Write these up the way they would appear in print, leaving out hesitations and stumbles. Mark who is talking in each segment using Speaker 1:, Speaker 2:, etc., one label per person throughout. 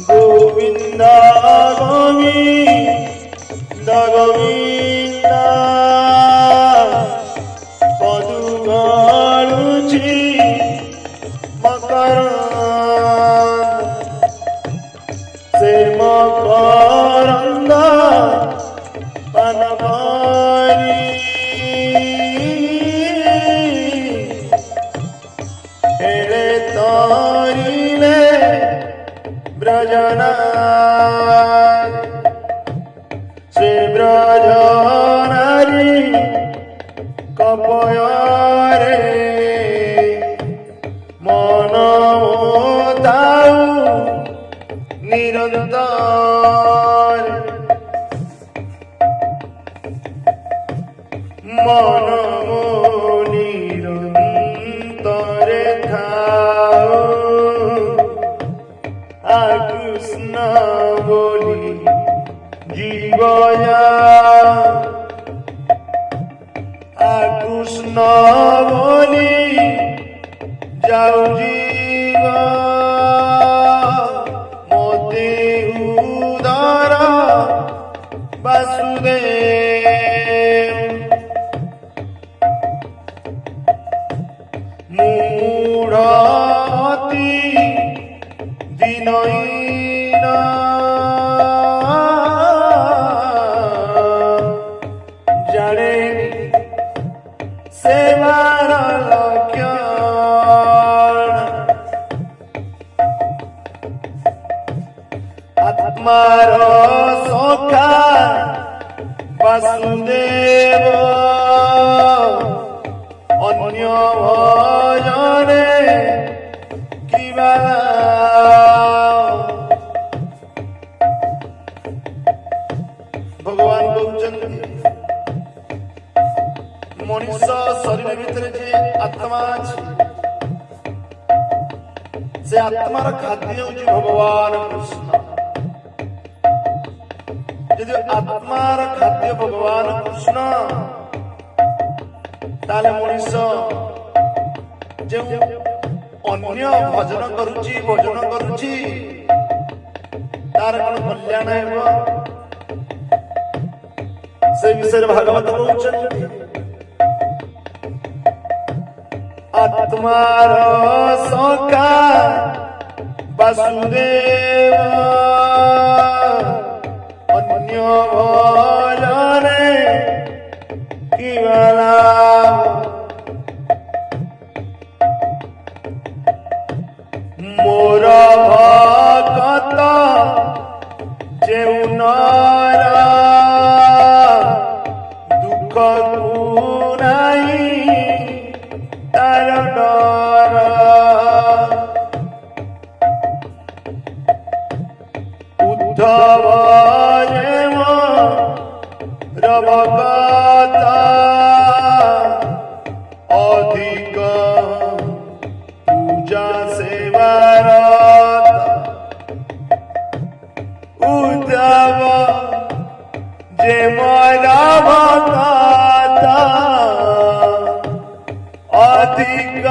Speaker 1: गोविंदा गोविंदा गोविंदा पदुगाळुची मकरंद से मकरंद पनवारी हेले तारिले ब्रजनारी से ब्रजनारी कपयारे मनमोताऊ निरंतर मनमो निरंतरे थाऊ कृष्ण बोली जीवया कृष्ण बोली जाऊ जीवा मोते उदार वासुदेव मूढ़ती दिनहीना जानेनी सेवार लक्षण आत्मार सखा वासुदेव अन्य भजने किबा भगवान कहते मनुष्य शरीर भितर जे आत्मा अछि से आत्मार खाद्य होची भगवान कृष्ण यदि आत्मार खाद्य भगवान कृष्ण ताले मनुष्य जे अन्य भजन करुची तार कोन कल्याण हेबो से विषय भागवत कहउछन्ति आत्मार सखा वासुदेव अन्य भजने किबा मोर भगत जेउ नारा दुख कुनाई तार डर उद्धव जेम भगत अधिक पूजा सेवार उद्धव जे मोरा भगत अधिक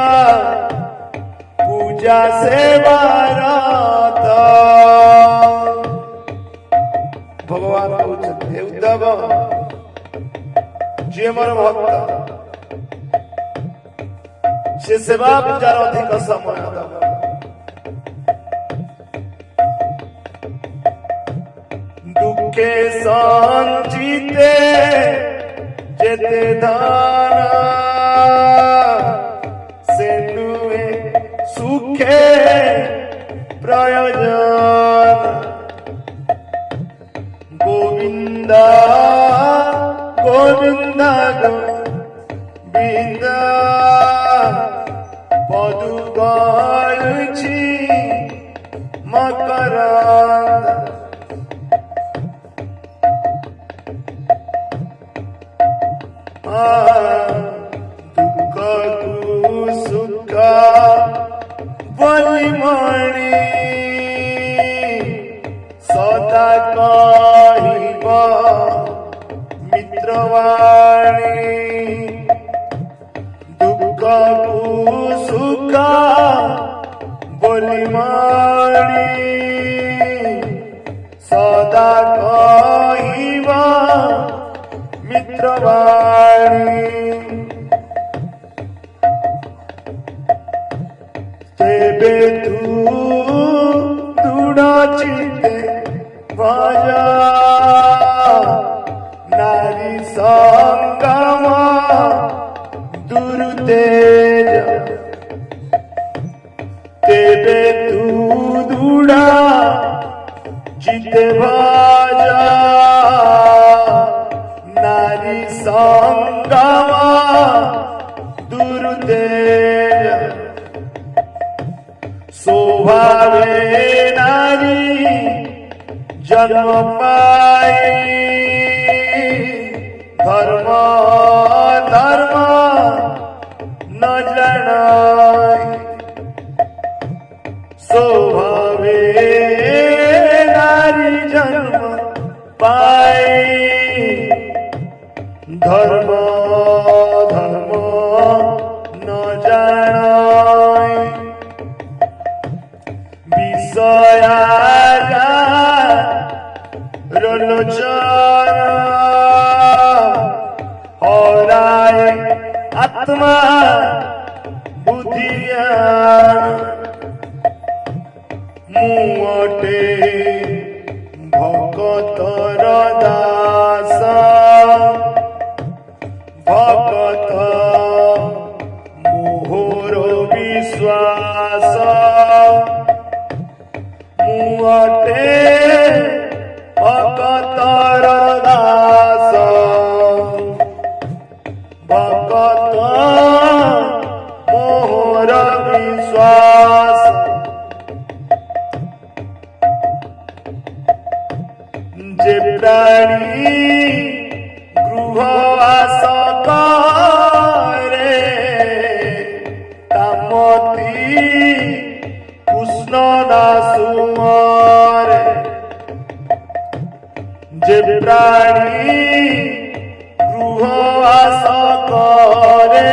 Speaker 1: पूजा सेवार भगवान कहते उद्धव जे मोर भक्त से सेवा पूजार अधिक समय दब दुखे संचिते जेते दाना से नुए सुखे प्रयोजन गोविंदा गोविंदा गोविंदा पदुगाळुची मकरंद दुख तू सुख बलिमणि सदा कहिब मित्रवाणी प्रभु सुखा बोली मारी सदा कहिबा मित्रवाणी तेबे तू दृढ़ चित्ते भजा नारी संगम दुर्तेज तेबे तू दृढ़ चित्ते भजा नारी संगम दुर्तेज स्वभावे नारी जन्म पाई धर्म धर्म न जनाई स्वभावे नारी जन्म पाई धर्म धर्म न जनाई विषया रोलोचन हराए आत्मा बुद्धिया मुटे भगतर दास भगत मोहर विश्वास मुटे भगतर दास भगत मोहर विश्वास जे प्राणी गृहवास करे तामती कृष्ण दासु मरे जे प्राणी गृहवास करे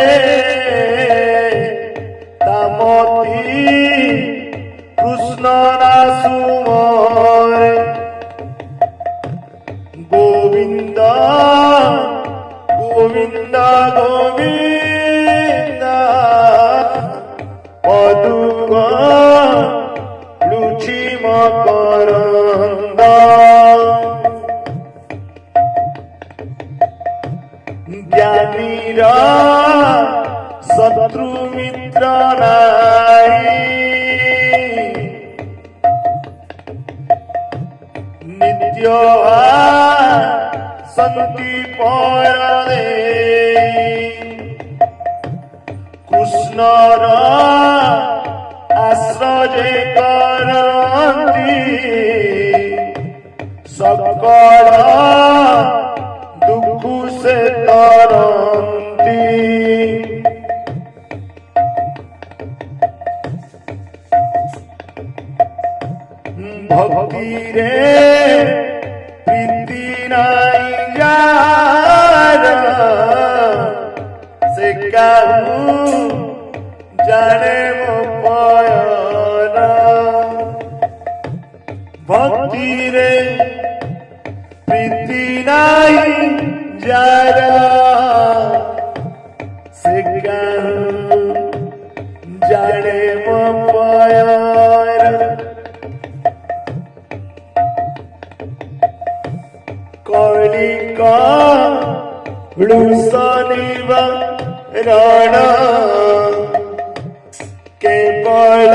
Speaker 1: तामती कृष्ण दासु मरे गोविंद गोविंद गोविंद पदुग लुचि मकरंद ज्ञानीर शत्रु मित्र नाई नित्य संति पर कृष्णर आश्रय करती सकल दुख से तरंती भक्ति रे प्रीति नाई जार से कहूँ जाने मो पयन भक्ति रे प्रीति नाई जार से कहूँ जाने मो पयन कलिका लुसनिव रण केवल